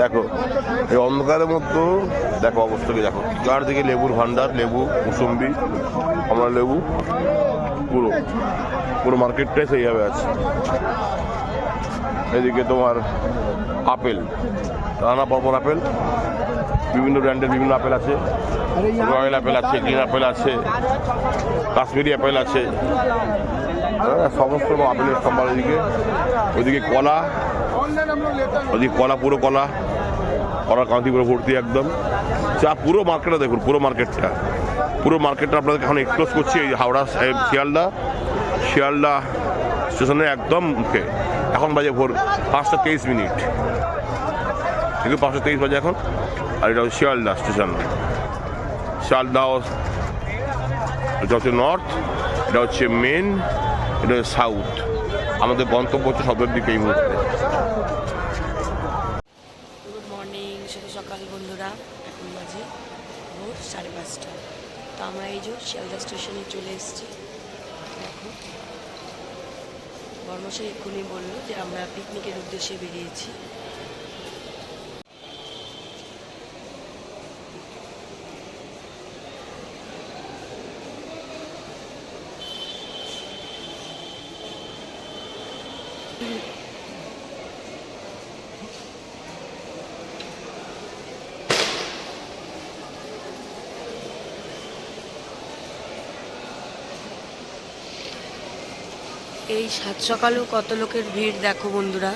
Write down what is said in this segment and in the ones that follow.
দেখো এই অন্ধকারের মধ্যে দেখো অবস্থাকে দেখো, চারদিকে লেবুর ভান্ডার, লেবু, মুসম্বি, কমলা লেবু, পুরো পুরো মার্কেটটাই সেইভাবে আছে। এদিকে তোমার আপেল, নানা পরপর আপেল, বিভিন্ন ব্র্যান্ডের বিভিন্ন আপেল আছে, রয়্যাল আপেল আছে, গ্রিন আপেল আছে, কাশ্মীরি আপেল আছে, সমস্ত আপেলের সম্ভার। ওইদিকে কলা, ওইদিকে কলা, পুরো কলা, কলার কাঁথি পুরো ভর্তি একদম। চা পুরো মার্কেটটা দেখুন, পুরো মার্কেটটা আপনাদেরকে এখন এক্সপ্লোর করছি। এই হাওড়া শিয়ালদা স্টেশনে একদম মুখে। এখন বাজে ভোর 5টা 23 মিনিট, কিন্তু 5টা 23 বাজে এখন। আর এটা হচ্ছে শিয়ালদা স্টেশন। শিয়ালদা এটা হচ্ছে নর্থ, এটা হচ্ছে মেন, এটা হচ্ছে সাউথ। আমাদের গন্তব্য হচ্ছে সদর দিকে এই মুহূর্তে। গুড মর্নিং, শুভ সকাল বন্ধুরা। এখন বাজে ভোর 5:30। তো আমরা এই যে শিয়ালদা স্টেশনে চলে এসেছি। দেখো বর্মশাই এক্ষুনি বললো যে আমরা পিকনিকের উদ্দেশ্যে বেরিয়েছি। এই 7 সকালেও কত লোকের ভিড় দেখো বন্ধুরা।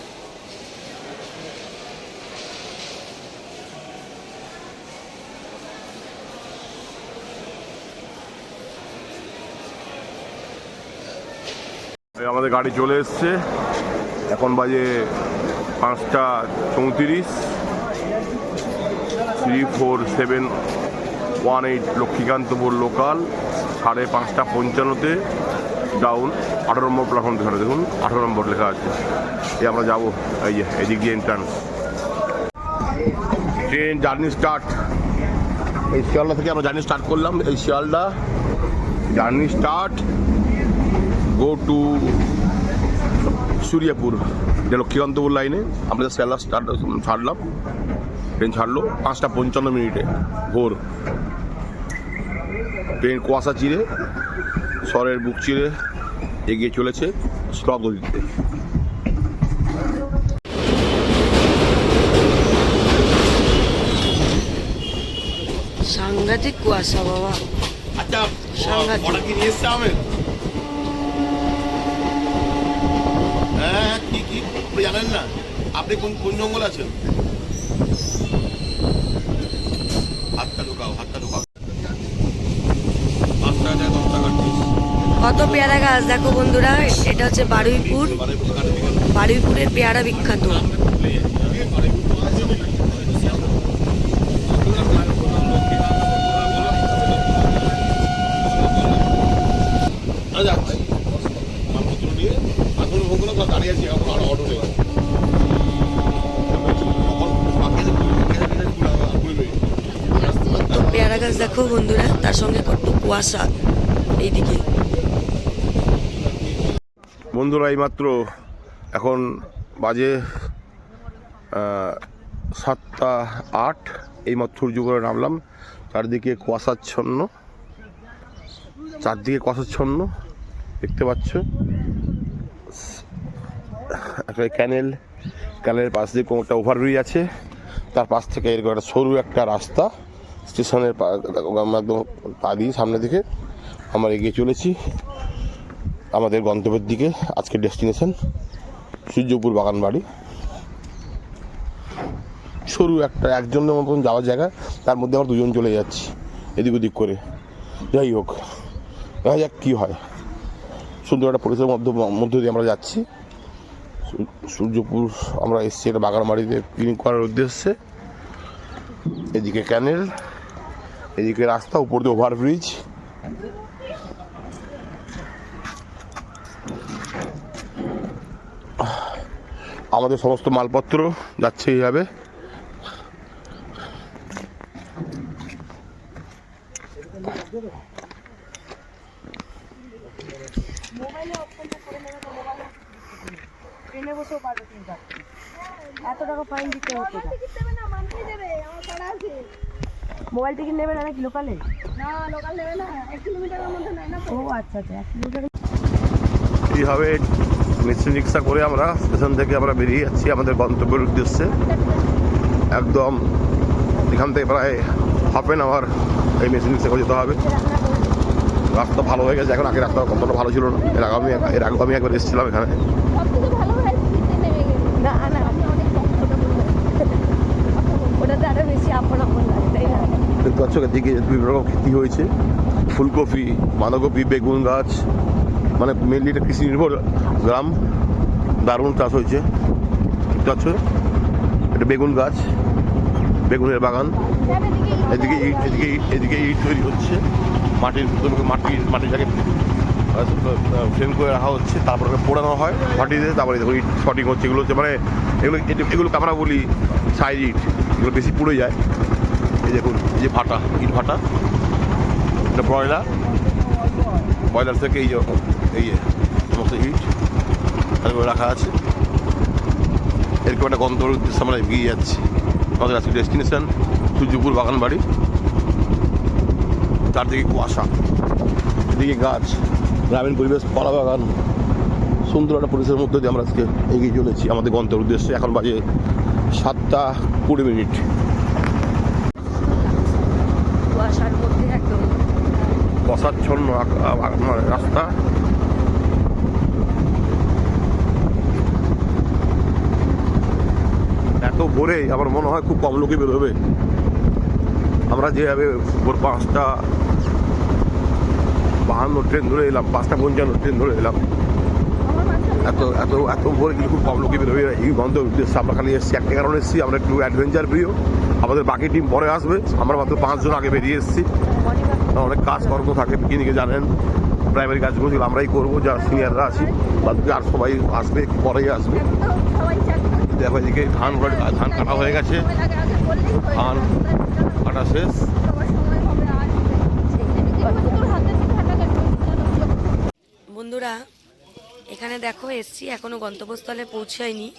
আমাদের গাড়ি চলে এসছে, এখন বাজে 5টা 34, 34718 লক্ষ্মীকান্তপুর লোকাল, 5:55-তে ডাউন 18 নম্বর প্ল্যাটফর্ম। দেখানো দেখুন 18 নম্বর লেখা আছে। এই আমরা যাবো, এই যে এদিক দিয়ে এন্ট্রান্স। Train journey start. এই শিয়ালদা থেকে আমরা জার্নি স্টার্ট করলাম। এই Sealdah journey start, go to Suryapur, এটা লক্ষ্মীকান্তপুর লাইনে। আমরা শিয়ালদা ছাড়লাম, ট্রেন ছাড়লো 5:55 মিনিটে ভোর। ট্রেন কুয়াশা চিরে, শহরের বুক চিরে এগিয়ে চলেছে স্টপ গতিতে। সাংঘাতিক কুয়াশা বাবা। আচ্ছা, সাংঘাতিক। অর্ডার কি নিয়ে এসছে আমের? হ্যাঁ, কি আপনি জানেন না? আপনি কোন জঙ্গল আছেন? হাতটা ঢোকাও। 5 টাকা 10 টাকা। কত পেয়ারা গাছ দেখো বন্ধুরা। এটা হচ্ছে বারুইপুরের পেয়ারা বিখ্যাত। পেয়ারা গাছ দেখো বন্ধুরা, তার সঙ্গে কত কুয়াশা এইদিকে। বন্ধুরা এইমাত্র এখন বাজে 7টা 8, এইমাত্র সূর্য করে নামলাম। চারদিকে কুয়াশাচ্ছন্ন দেখতে পাচ্ছ। একটা ক্যানেলের পাশ দিয়ে কোনো একটা ওভারব্রিজ আছে, তার পাশ থেকে এরকম একটা সরু একটা রাস্তা স্টেশনের একদম পা দিয়ে সামনে দিকে আমরা এগিয়ে চলেছি আমাদের গন্তব্যের দিকে। আজকের ডেস্টিনেশন সূর্যপুর বাগানবাড়ি। সরু একটা একজনের মতন যাওয়ার জায়গা, তার মধ্যে আমরা 2 জন চলে যাচ্ছি এদিক ওদিক করে। যাই হোক, দেখা যাক কী হয়। সুন্দর একটা পরিসরের মধ্য দিয়ে আমরা যাচ্ছি সূর্যপুর। আমরা এসেছি একটা বাগানবাড়িতে পিকনিক করার উদ্দেশ্যে। এদিকে ক্যানেল, এদিকে রাস্তা, উপর দিয়ে ওভারব্রিজ। আমাদের সমস্ত মালপত্র যাচ্ছে এইভাবে। এত টাকা ফাইন দিতে হতো। মোবাইল টিকিট নেবে না নাকি লোকালে? না লোকাল নেবে না, 1 কিলোমিটারের মধ্যে নেয় না তো। ও আচ্ছা আচ্ছা, 1 কিলোমিটার। এইভাবে মিষ্টি রিক্সা করে আমরা স্টেশন থেকে আমরা বেরিয়ে যাচ্ছি আমাদের গন্তব্যের উদ্দেশ্যে। একদম এখান থেকে প্রায় হাফ অ্যান আওয়ার এই মিষ্টি রিক্সা করে যেতে হবে। রাস্তা ভালো হয়ে গেছে এখন, আগে রাস্তা কতটা ভালো ছিল না। এর আগে আমি একবার এসেছিলাম এখানে। সবথেকে ভালো হয় স্পিডে নেমে গেলে। না না, আমি অনেক কষ্টটা বলবো। ওটাতে আরো বেশি আপন আপন লাগে, তাই না? দেখতে পাচ্ছ এদিকে বিভিন্ন রকম খেতি হয়েছে, ফুলকপি, বাঁধাকপি, বেগুন গাছ, মানে মেনলি এটা কৃষি নির্ভর গ্রাম। দারুণ চাষ হয়েছে দেখতে পাচ্ছ। এটা বেগুন গাছ, বেগুনের বাগান। এদিকে ইট তৈরি হচ্ছে, মাটিটাকে ফ্রেম করে রাখা হচ্ছে, তারপরে পোড়ানো হয় মাটিতে, তারপরে দেখো ইট শটিং হচ্ছে। এগুলো হচ্ছে মানে এগুলো আমরা বলি সাইড ইট, এগুলো বেশি পুড়ে যায়। এই দেখুন, এই যে ভাটা, ইট ভাটা, এটা ব্রয়লার থেকে এই সমস্ত ইট তারপরে রাখা আছে। এরকম একটা গন্তব্যের উদ্দেশ্যে আমরা এগিয়ে যাচ্ছি। আমাদের আজকে ডেস্টিনেশন সূর্যপুর বাগানবাড়ি। চারদিকে কুয়াশা, এদিকে গাছ, গ্রামীণ পরিবেশ, কলা বাগান, সুন্দর একটা পরিবেশের মধ্যে দিয়ে আমরা আজকে এগিয়ে চলেছি আমাদের গন্তব্যের উদ্দেশ্যে। এখন বাজে 7:20। কুয়াশার মধ্যে একদম বসাচ্ছন্ন রাস্তা। এত ভোরে আমার মনে হয় খুব কম লোকই বেরোবে। আমরা যেভাবে ভোর 5:52 ট্রেন ধরে এলাম, 5:55 ট্রেন ধরে এলাম, এত ভোরে কিন্তু খুব কম লোকই বেরোবে এই গন্তব্যের উদ্দেশ্যে। আমরা খালি এসেছি একটা কারণে এসেছি, আমরা একটু অ্যাডভেঞ্চার প্রিয়। আমাদের বাকি টিম পরে আসবে, আমরা মাত্র 5 জন আগে বেরিয়ে এসেছি। অনেক কাজকর্ম থাকে, পিকনিকে জানেন, প্রাইমারি কাজগুলো সেগুলো আমরাই করবো, যারা সিনিয়ররা আছি। বাকি আর সবাই আসবে, একটু পরেই আসবে। সবাই চাকরি দেখো এদিকে ধান কাটা হয়ে গেছে, লাগে, আগে বললেই হয়। ধান কাটা শেষ। সবার সময় হবে আসবে। এদিকে তোর হাতের ঠান্ডা কেন? বন্ধুরা, এখানে দেখো এসছি, এখনো গন্তব্যস্থলে পৌঁছায়নি।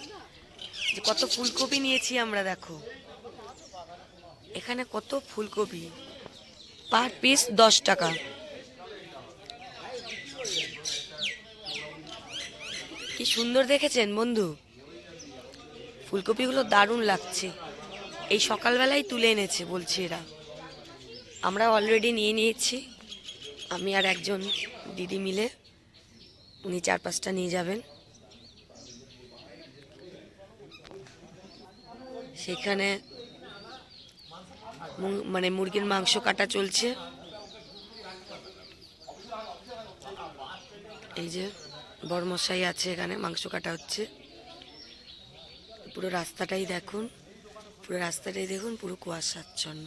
যে কত ফুলকপি নিয়েছি আমরা, দেখো এখানে কত ফুলকপি, পার পিস 10 টাকা। কি সুন্দর দেখেছেন বন্ধু, ফুলকপিগুলো দারুণ লাগছে। এই সকালবেলায় তুলে এনেছে বলছে এরা, আমরা অলরেডি নিয়ে নিয়েছি। আমি আর একজন দিদি মিলে, উনি 4-5টা নিয়ে যাবেন। সেখানে মানে মুরগির মাংস কাটা চলছে। এই যে বড়মশাই আছে এখানে, মাংস কাটা হচ্ছে। পুরো রাস্তাটাই দেখুন, পুরো কুয়াশাচ্ছন্ন।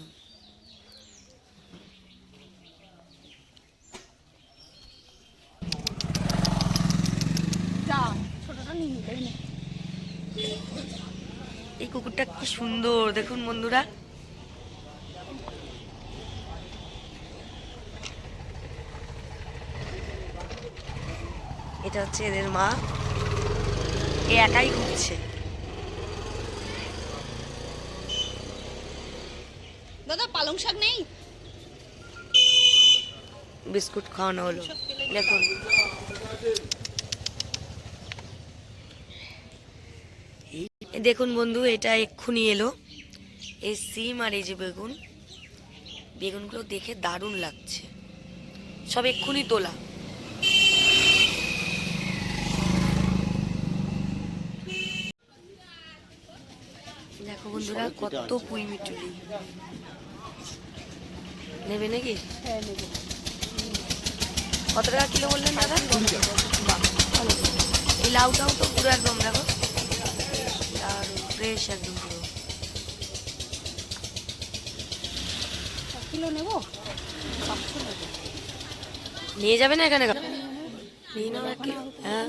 যা ছোটটা নিয়ে নিতে হবে। এই কুকুরটা কি সুন্দর দেখুন বন্ধুরা। এটা হচ্ছে এদের মা, এ একাই ঘুরছে। দাদা পালং শাক নেই? বিস্কুট খাওয়ানো হলো, দেখুন। এই দেখুন বন্ধু, এটা এক্ষুনি এলো এই সিম আর এই যে বেগুনগুলো দেখে দারুণ লাগছে, সব এক্ষুনি তোলা। দেখো বন্ধুরা, কত পুঁই মিটুলি নেবে নাকি? হ্যাঁ নেব। কত টাকা কিলো বললেন দাদা? বাহ, ভালো। এই লাউটাও তো পুরো একদম দেখো দারুণ ফ্রেশ একদম পুরো। 1 কিলো নেব? 500 নেব। নিয়ে যাবে না এখানে? নিয়ে নাও 1 কিলো। হ্যাঁ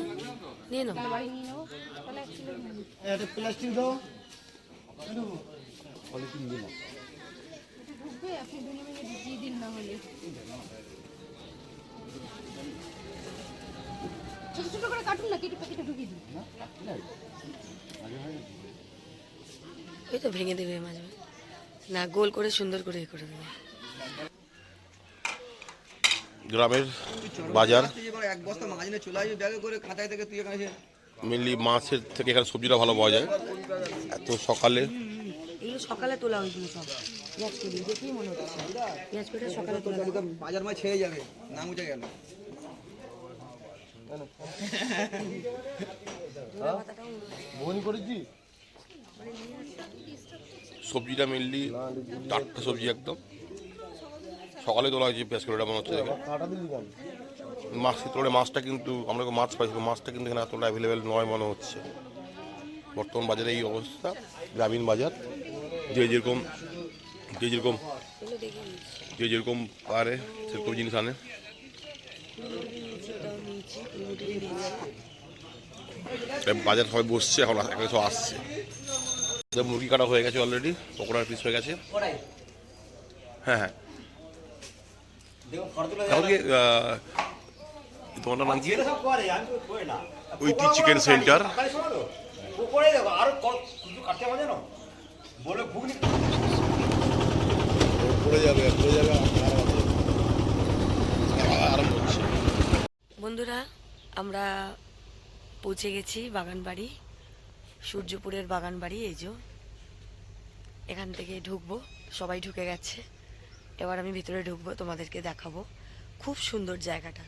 নিয়ে নাও। বাড়ি নিয়ে নেব, তাহলে 1 কিলো নিয়ে নেব। একটা প্লাস্টিক দাও। ঢুকবে, আপনি 2 মিনিট দিয়ে দিন না হলে। ছোট ছোট করে কাটুন না, কেটে প্যাকেটে ঢুকিয়ে দিন। ওই তো ভেঙে দেবে মাঝে মাঝে। না, গোল করে সুন্দর করে করে দেবে। গ্রামের বাজার, এক বস্তা মাছ নিয়ে চলে আসবি ব্যাগে করে, খাতায় থেকে তুই এখানে এসে মেনলি মাছের থেকে এখানে সবজিটা ভালো পাওয়া যায়। এত সকালে এগুলো সকালে তোলা হয়েছিল সব, পেঁয়াজ করি দেখেই মনে হচ্ছে পেঁয়াজ করে সকালে তোলা। বাজার মাছ ছেড়ে যাবে, না মুছে গেল। সবজিটা মেনলি টাটকা সবজি একদম, সকালে তোলা হয়েছে পেঁয়াজ করেটা মনে হচ্ছে দেখে। মাছ তোলে মাছটা কিন্তু আমরা মাছ পাইছি, মাছটা কিন্তু এখানে এতটা অ্যাভেলেবেল নয় মনে হচ্ছে। বর্তমান বাজারে এই অবস্থা, গ্রামীণ বাজার, যে যেরকম পারে সেরকম জিনিস আনে। বাজার সবাই বসছে, এখন সব আসছে। মুরগি কাটা হয়ে গেছে অলরেডি, পকোড়ার পিস হয়ে গেছে। হ্যাঁ হ্যাঁ, তোমার নাম কি? Witty chicken centre. বন্ধুরা, আমরা পৌঁছে গেছি বাগানবাড়ি, সূর্যপুরের বাগানবাড়ি। এই যে এখান থেকে ঢুকবো, সবাই ঢুকে গেছে, এবার আমি ভিতরে ঢুকবো, তোমাদেরকে দেখাবো। খুব সুন্দর জায়গাটা,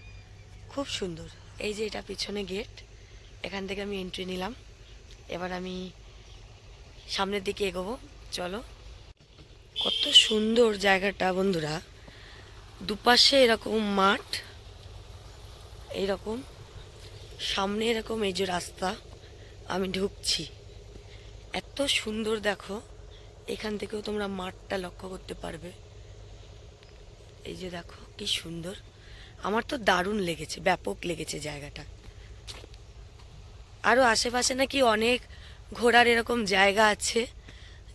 খুব সুন্দর। এই যে এটা পিছনে গেট, এখান থেকে আমি এন্ট্রি নিলাম। এবার আমি সামনের দিকে এগোবো, চলো। কত সুন্দর জায়গাটা বন্ধুরা, দুপাশে এরকম মাঠ, এইরকম সামনে এরকম এই যে রাস্তা, আমি ঢুকছি। এত সুন্দর দেখো, এখান থেকেও তোমরা মাঠটা লক্ষ্য করতে পারবে। এই যে দেখো কি সুন্দর, আমার তো দারুণ লেগেছে, ব্যাপক লেগেছে জায়গাটা। আরও আশেপাশে নাকি অনেক ঘোরার এরকম জায়গা আছে,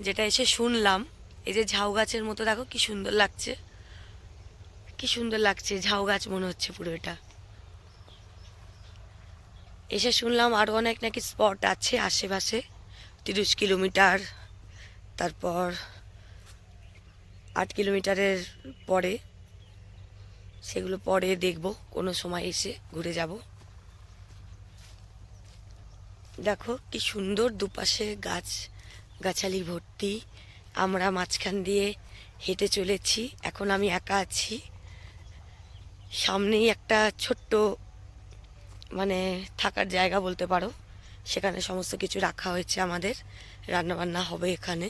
যেটা এসে শুনলাম। এই যে ঝাউ গাছের মতো দেখো কি সুন্দর লাগছে, কি সুন্দর লাগছে, ঝাউ গাছ মনে হচ্ছে পুরো এটা। এসে শুনলাম আরও অনেক নাকি স্পট আছে আশেপাশে, 30 কিলোমিটার, তারপর 8 কিলোমিটারের পরে, সেগুলো পরে দেখবো, কোনো সময় এসে ঘুরে যাব। দেখো কি সুন্দর, দুপাশে গাছ গাছালি ভর্তি। আমরা মাঝখান দিয়ে হেঁটে চলেছি, এখন আমি একা আছি। সামনেই একটা ছোট্ট মানে থাকার জায়গা বলতে পারো, সেখানে সমস্ত কিছু রাখা হয়েছে আমাদের, রান্নাবান্না হবে এখানে,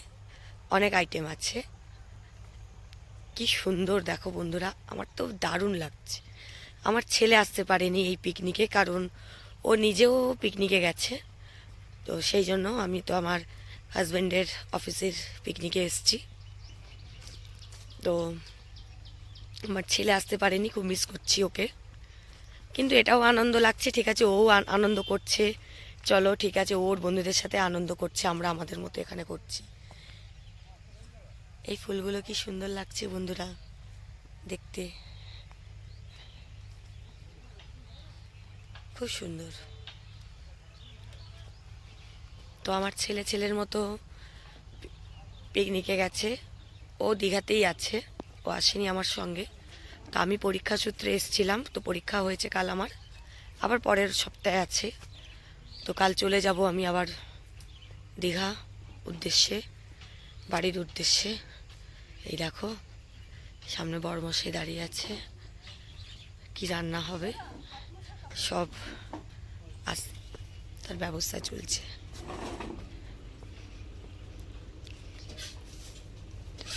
অনেক আইটেম আছে। কি সুন্দর দেখো বন্ধুরা, আমার তো দারুণ লাগছে। আমার ছেলে আসতে পারেনি এই পিকনিকে, কারণ ও নিজেও পিকনিকে গেছে, তো সেই জন্য আমি তো আমার হাজব্যান্ডের অফিসের পিকনিকে এসেছি। তো আমার ছেলে আসতে পারেনি, খুব মিস করছি ওকে, কিন্তু এটাও আনন্দ লাগছে। ঠিক আছে, ও আনন্দ করছে, চলো ঠিক আছে, ওর বন্ধুদের সাথে আনন্দ করছে, আমরা আমাদের মতো এখানে করছি। এই ফুলগুলো কি সুন্দর লাগছে বন্ধুরা দেখতে, খুব সুন্দর। তো আমার ছেলের মতো পিকনিকে গেছে, ও দীঘাতেই আছে, ও আসেনি আমার সঙ্গে। তো আমি পরীক্ষা সূত্রে এসেছিলাম, তো পরীক্ষা হয়েছে কাল আমার, আবার পরের সপ্তাহে আছে। তো কাল চলে যাব আমি আবার দীঘা উদ্দেশ্যে, বাড়ির উদ্দেশ্যে। এই দেখো সামনে বড়মশাই দাঁড়িয়ে আছে, কি রান্না হবে সব তার ব্যবস্থা চলছে।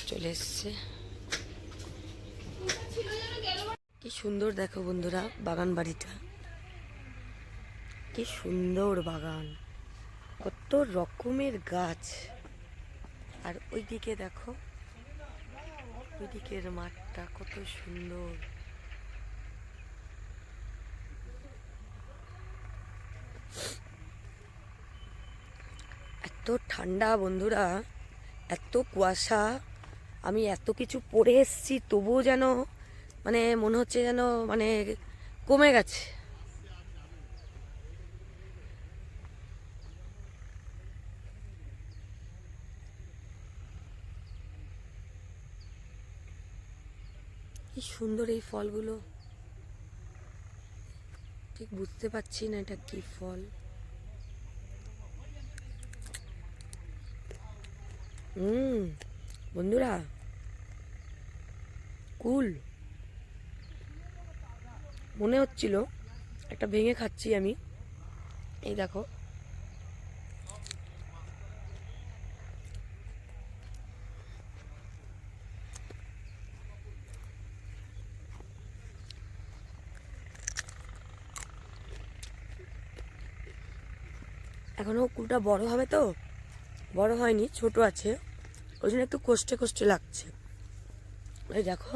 চলে এসছে, কি সুন্দর দেখো বন্ধুরা বাগান বাড়িটা, কি সুন্দর বাগান, কত রকমের গাছ। আর ওইদিকে দেখো, ওইদিকের মাঠটা কত সুন্দর। এত ঠান্ডা বন্ধুরা, এত কুয়াশা, আমি এত কিছু পরে এসেছি তবুও যেন মানে মনে হচ্ছে যেন মানে কমে গেছে। কি সুন্দর এই ফলগুলো, ঠিক বুঝতে পারছি না এটা কি ফল। বন্ধুরা, কুল মনে হচ্ছিল, একটা ভেঙে খাচ্ছি আমি। এই দেখো, এখনো কুলটা বড় হবে তো, বড় হয়নি, ছোট আছে, ওই জন্য একটু কষ্টে কষ্টে লাগছে। এই দেখো,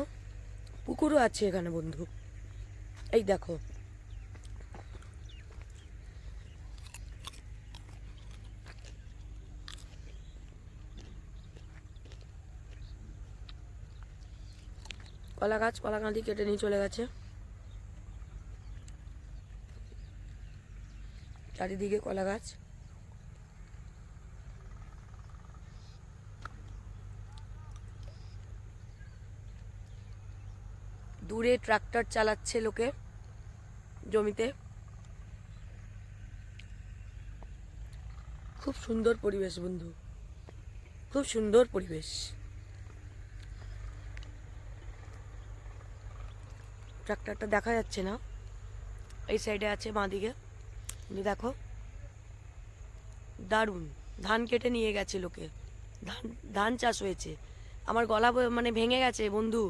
পুকুরও আছে এখানে বন্ধু, এই দেখো। কলা গাছ, কলা কাঁদি কেটে নিয়ে চলে গেছে। চারিদিকে কলা গাছ। দূরে ট্রাক্টর চালাচ্ছে লোকে জমিতে। খুব সুন্দর পরিবেশ বন্ধু, খুব সুন্দর পরিবেশ। ট্রাক্টরটা দেখা যাচ্ছে না, এই সাইডে আছে বাঁদিকে। দেখো, দারুণ। ধান কেটে নিয়ে গেছে লোকে, ধান চাষ হয়েছে। আমার গলা মানে ভেঙে গেছে বন্ধু,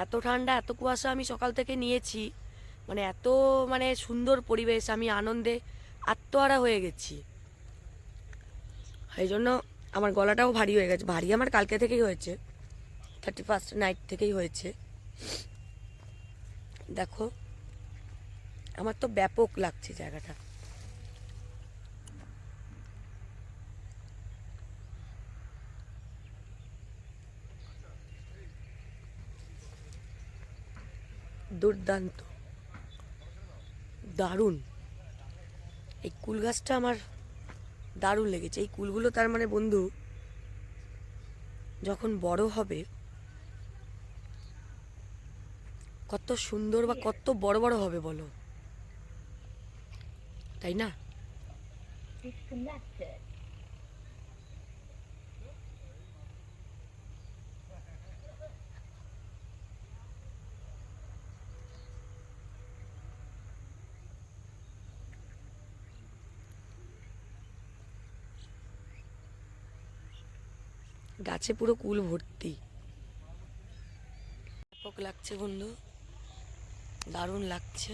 এত ঠান্ডা, এত কুয়াশা আমি সকাল থেকে নিয়েছি, মানে এত মানে সুন্দর পরিবেশ, আমি আনন্দে আত্মহারা হয়ে গেছি। এই জন্য আমার গলাটাও ভারী হয়ে গেছে। ভারী আমার কালকে থেকেই হয়েছে, 31st নাইট থেকেই হয়েছে। দেখো, আমার তো ব্যাপক লাগছে জায়গাটা। দুর্দান্ত, দারুণ। এই কুল গাছটা আমার দারুণ লেগেছে। এই কুলগুলো তার মানে বন্ধু যখন বড় হবে কত সুন্দর বা কত বড় বড় হবে বলো, তাই না? গাছে পুরো কুল ভর্তি, ব্যাপক লাগছে বন্ধু, দারুণ লাগছে।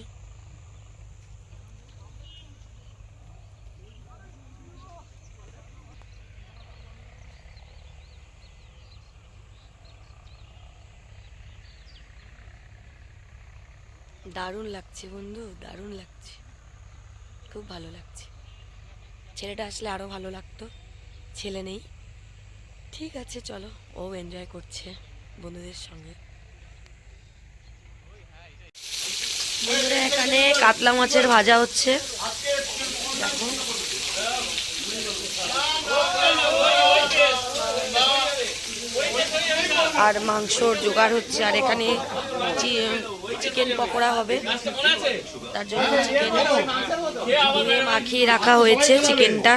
দারুণ লাগছে বন্ধু, দারুণ লাগছে, খুব ভালো লাগছে। ছেলেটা আসলে আরো ভালো লাগতো, ছেলে নেই। ঠিক আছে, চলো, ও এনজয় করছে বন্ধুদের সঙ্গে। বন্ধুরা, এখানে কাতলা মাছের ভাজা হচ্ছে, দেখো। আর মাংসর জোগাড় হচ্ছে, আর এখানে চিকেন পকোড়া হবে, তার জন্য চিকেন ডিমে মাখিয়ে রাখা হয়েছে চিকেনটা।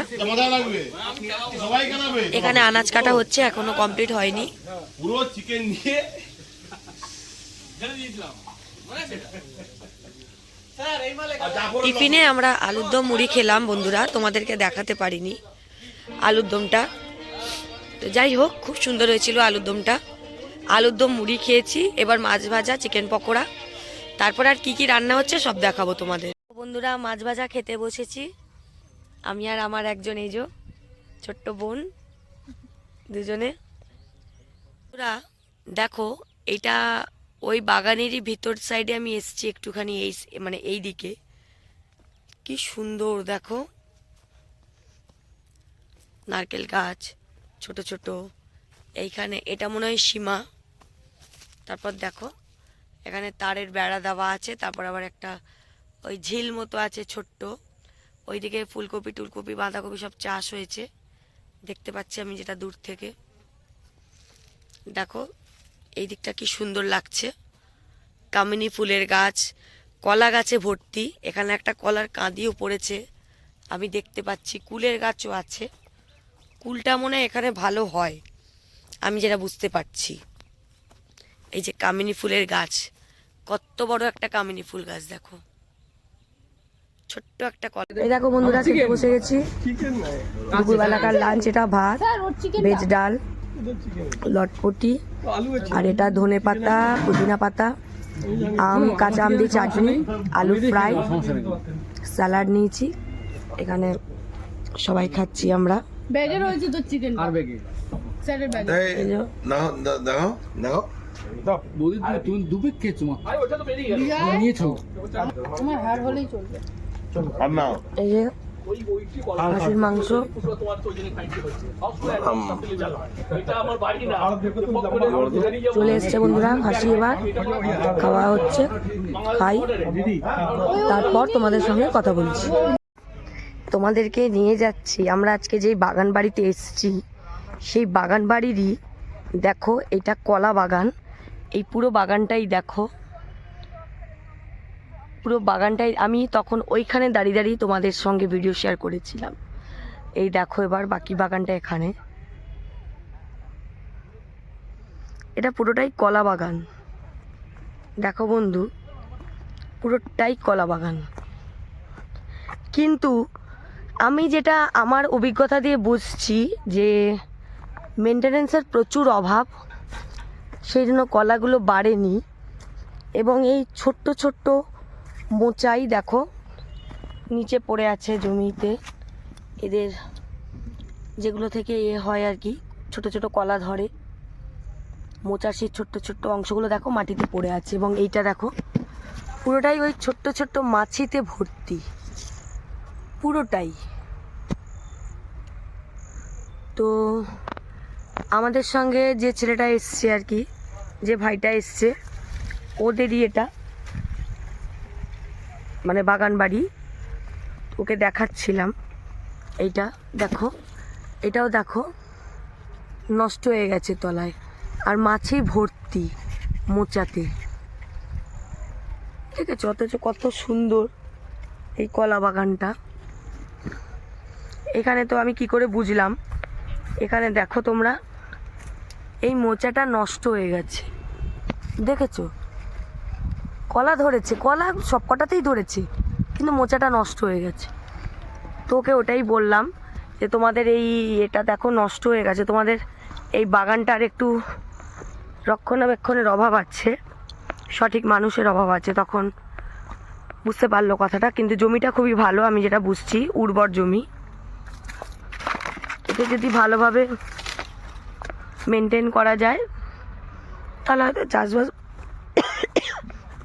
এখানে আনাজ কাটা হচ্ছে, এখনো কমপ্লিট হয়নি। পুরো চিকেন নিয়ে টিফিনে আমরা আলুর দম মুড়ি খেলাম বন্ধুরা, তোমাদেরকে দেখাতে পারিনি আলুর দমটা। তো যাই হোক, খুব সুন্দর হয়েছিল আলুর দমটা। আলুর দম মুড়ি খেয়েছি, এবার মাছ ভাজা, চিকেন পকোড়া, তারপর আর কি কি রান্না হচ্ছে সব দেখাবো তোমাদের। বন্ধুরা, মাছ ভাজা খেতে বসেছি আমি আর আমার একজন এই যে ছোট্ট বোন, দুজনে। বন্ধুরা দেখো, এটা ওই বাগানেরই ভিতর সাইডে আমি এসেছি একটুখানি, এই মানে এই দিকে। কি সুন্দর দেখো, নারকেল গাছ ছোট ছোট, এইখানে এটা মনে হয় সীমা। তারপর দেখো এখানে তারের বেড়া দেওয়া আছে, তারপর আবার একটা ওই ঝিল মতো আছে ছোট্ট, ওইদিকে ফুলকপি টুলকপি বাঁধাকপি সব চাষ হয়েছে, দেখতে পাচ্ছি আমি যেটা দূর থেকে। দেখো এই দিকটা কি সুন্দর লাগছে, কামিনী ফুলের গাছ, কলা গাছে ভর্তি। এখানে একটা কলার কাঁদিও পড়েছে আমি দেখতে পাচ্ছি, কুলের গাছও আছে। কুলটা মনে হয় এখানে ভালো হয়, আমি যেটা বুঝতে পারছি। এই যে কামিনী ফুলের গাছ, কত বড় একটা কামিনী ফুল গাছ দেখো, ছোট্ট একটা কলা। এই দেখো বন্ধুরা, খেতে বসে গেছি দুপুরবেলাকার লাঞ্চ। এটা ভাত, ভেজ ডাল, লটপটি, আর এটা ধনে পাতা, পুদিনা পাতা, আম, কাঁচা আম দিয়ে চাটনি, আলু ফ্রাই, স্যালাড নিয়েছি। এখানে সবাই খাচ্ছি আমরা। ব্যাগে রয়েছে তো চিকেন আর ব্যাগে স্যারের ব্যাগে। দেখো দেখো বৌদি তুমি দুবে খেয়েছো মা নিয়েছো আমার হার হলেই চলবে। আর না এই যে খাসির মাংস, চলে এসছে বন্ধুরা খাসি। এবার খাওয়া হচ্ছে, খাই, তারপর তোমাদের সঙ্গে কথা বলছি। তোমাদেরকে নিয়ে যাচ্ছি আমরা আজকে যেই বাগান বাড়িতে এসেছি, সেই বাগান বাড়িরই দেখো, এটা কলা বাগান। এই পুরো বাগানটাই দেখো, পুরো বাগানটাই আমি তখন ওইখানে দাঁড়িয়ে দাঁড়িয়ে তোমাদের সঙ্গে ভিডিও শেয়ার করেছিলাম। এই দেখো এবার বাকি বাগানটা এখানে, এটা পুরোটাই কলা বাগান। দেখো বন্ধু, পুরোটাই কলা বাগান। কিন্তু আমি যেটা আমার অভিজ্ঞতা দিয়ে বুঝছি যে মেনটেনেন্সের প্রচুর অভাব, সেই জন্য কলাগুলো বাড়েনি। এবং এই ছোট্ট ছোট্ট মোচাই দেখো নিচে পড়ে আছে জমিতে, এদের যেগুলো থেকে হয় আর কি, ছোট ছোট কলা ধরে, মোচার সেই ছোট্ট ছোট্ট অংশগুলো দেখো মাটিতে পড়ে আছে। এবং এইটা দেখো পুরোটাই ওই ছোট্ট ছোট্ট মাছিতে ভর্তি, পুরোটাই। তো আমাদের সঙ্গে যে ছেলেটা এসছে আর কি, যে ভাইটা এসছে, ওদেরই এটা মানে বাগান বাড়ি, ওকে দেখাচ্ছিলাম। এইটা দেখো, এটাও দেখো নষ্ট হয়ে গেছে তলায়, আর মাছি ভর্তি মোচাতে, ঠিক আছে। অথচ কত সুন্দর এই কলা বাগানটা। এখানে তো আমি কি করে বুঝলাম, এখানে দেখো তোমরা, এই মোচাটা নষ্ট হয়ে গেছে, দেখেছো? কলা ধরেছে, কলা সব কটাতেই ধরেছে, কিন্তু মোচাটা নষ্ট হয়ে গেছে। তো ওকে ওটাই বললাম যে তোমাদের এই এটা দেখো নষ্ট হয়ে গেছে, তোমাদের এই বাগানটার একটু রক্ষণাবেক্ষণের অভাব আছে, সঠিক মানুষের অভাব আছে। তখন বুঝতে পারলো কথাটা। কিন্তু জমিটা খুবই ভালো, আমি যেটা বুঝছি উর্বর জমি। এতে যদি ভালোভাবে মেনটেন করা যায় তাহলে হয়তো চাষবাস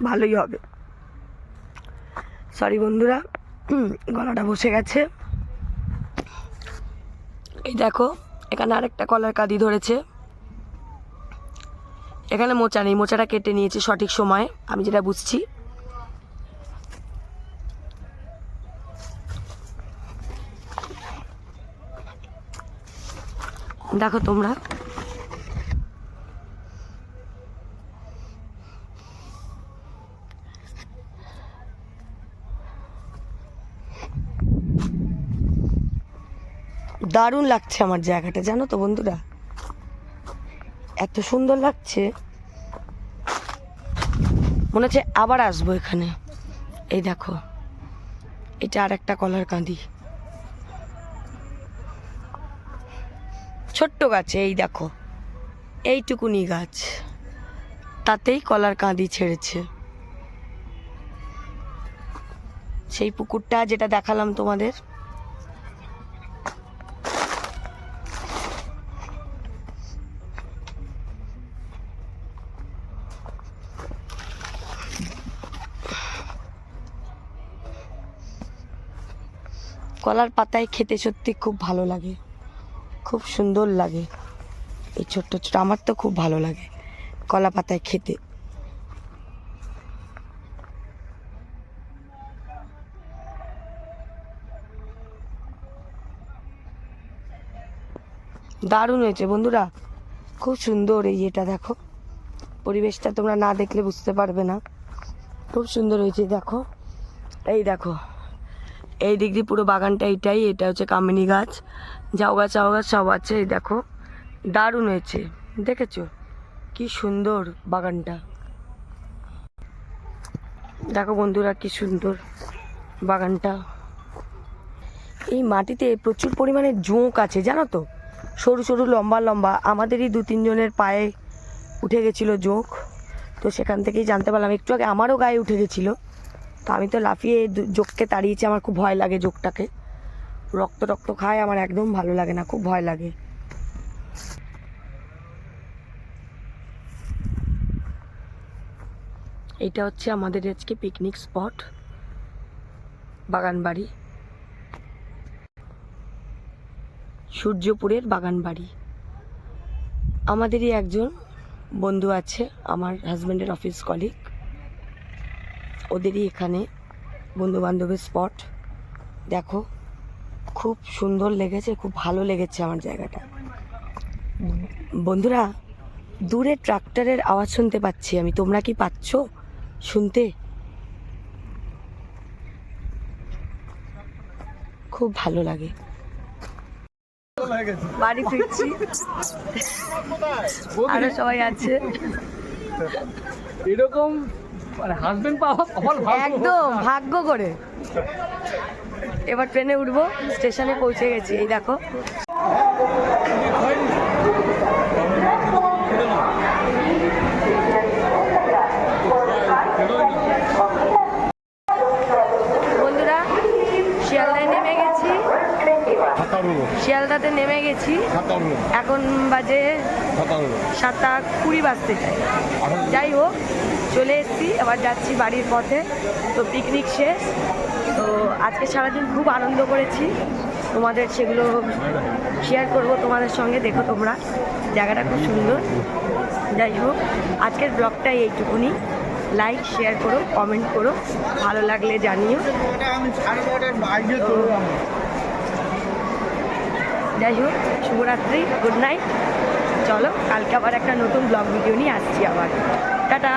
ভালোই হবে। সরি বন্ধুরা, গলাটা বসে গেছে। এই দেখো এখানে আরেকটা কলার কাঁদি ধরেছে, এখানে মোচা নেই, মোচাটা কেটে নিয়েছে সঠিক সময়ে, আমি যেটা বুঝছি। দেখো তোমরা, দারুণ লাগছে আমার জায়গাটা, জানো তো বন্ধুরা, এত সুন্দর লাগছে, মনে হচ্ছে আবার আসবো এখানে। এই দেখো এটা আর একটা কলার কাঁদি, ছোট্ট গাছে, এই দেখো এইটুকুনি গাছ, তাতেই কলার কাঁদি ছেড়েছে। সেই পুকুরটা যেটা দেখালাম তোমাদের, কলার পাতায় খেতে সত্যি খুব ভালো লাগে, খুব সুন্দর লাগে। এই ছোট্ট ছোট, আমার তো খুব ভালো লাগে কলা পাতায় খেতে। দারুণ হয়েছে বন্ধুরা, খুব সুন্দর। এই এটা দেখো, পরিবেশটা তোমরা না দেখলে বুঝতে পারবে না। খুব সুন্দর হয়েছে দেখো, এই দেখো এই দিক দিয়ে পুরো বাগানটা এইটাই, এটা হচ্ছে কামিনী গাছ, ঝাউ গাছ সব আছে। এই দেখো দারুণ হয়েছে, দেখেছো কি সুন্দর বাগানটা। দেখো বন্ধুরা কি সুন্দর বাগানটা। এই মাটিতে প্রচুর পরিমাণে জোঁক আছে জানো তো, সরু সরু লম্বা লম্বা। আমাদেরই 2-3 জনের পায়ে উঠে গেছিলো জোঁক, তো সেখান থেকেই জানতে পারলাম। একটু আগে আমারও গায়ে উঠে গেছিলো, তো আমি তো লাফিয়ে জোঁককে তাড়িয়েছি। আমার খুব ভয় লাগে জোঁকটাকে, রক্ত খায়, আমার একদম ভালো লাগে না, খুব ভয় লাগে। এইটা হচ্ছে আমাদের আজকে পিকনিক স্পট, বাগানবাড়ি, সূর্যপুরের বাগানবাড়ি। আমাদেরই একজন বন্ধু আছে, আমার হাজব্যান্ডের অফিস কলিগ, ওদেরই এখানে বন্ধু বান্ধবের স্পট। দেখো খুব সুন্দর লেগেছে, খুব ভালো লেগেছে আমার জায়গাটা। বন্ধুরা দূরে ট্রাক্টরের আওয়াজ শুনতে পাচ্ছি আমি, তোমরা কি পাচ্ছ শুনতে? খুব ভালো লাগে। বাড়ি ফিরছি, আরো সবাই আছে। এরকম মানে হাজবেন্ড পাওয়া আমার ভাগ্য। একদম ভাগ্য করে। এবার ট্রেনে উঠবো, স্টেশনে পৌঁছে গেছি। এই দেখো বন্ধুরা শিয়ালদায় নেমে গেছি, শিয়ালদাতে নেমে গেছি। এখন বাজে 7:20 বাজতে চাই। যাই হোক চলে এসেছি, আবার যাচ্ছি বাড়ির পথে। তো পিকনিক শেষ, তো আজকে সারাদিন খুব আনন্দ করেছি, তোমাদের সেগুলো শেয়ার করব তোমাদের সঙ্গে। দেখো তোমরা জায়গাটা খুব সুন্দর। যাই হোক আজকের ব্লগটাই এইটুকুনি। লাইক শেয়ার করো, কমেন্ট করো, ভালো লাগলে জানিও। যাই হোক শুভরাত্রি, গুড নাইট। চলো কালকে আবার একটা নতুন ব্লগ ভিডিও নিয়ে আসছি আবার। টাটা।